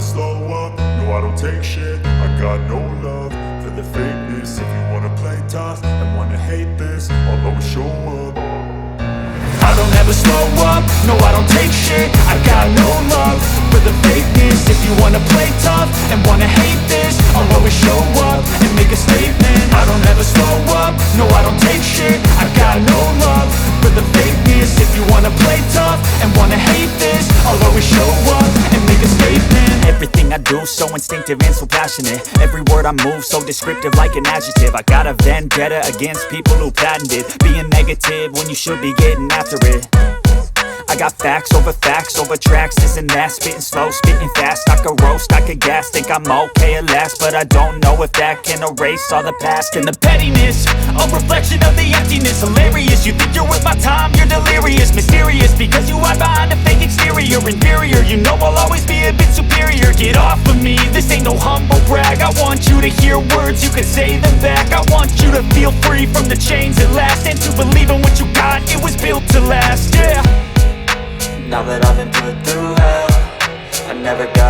slow up, no I don't take shit. I got no love for the fakeness. If you wanna play tough and wanna hate this, I'll always show up. I don't ever slow up, no I don't take shit. I got no love for the fakeness. If you wanna play tough and wanna hate this, I'll always show up and make a statement. I don't ever slow up, no I don't take shit. I got no love for the fakeness. If you wanna play tough and wanna hate this, I'll always show up and make a statement. Everything I do so instinctive and so passionate. Every word I move so descriptive like an adjective. I got a vendetta against people who patented being negative when you should be getting after it. I got facts over tracks, this and that. Spitting slow, spitting fast, I could roast, I could gas. Think I'm okay at last, but I don't know if that can erase all the past. And the pettiness, a reflection of the emptiness. Hilarious, you think you're worth my time, you're delirious. Mysterious, because you hide behind a fake exterior. Inferior, you know I'll always be a bit superior. Get off of me, this ain't no humble brag. I want you to hear words, you can say them back. I want you to feel free from the chains at last, and to believe in what you got, it was built to last, yeah. Now that I've been put through hell, I never got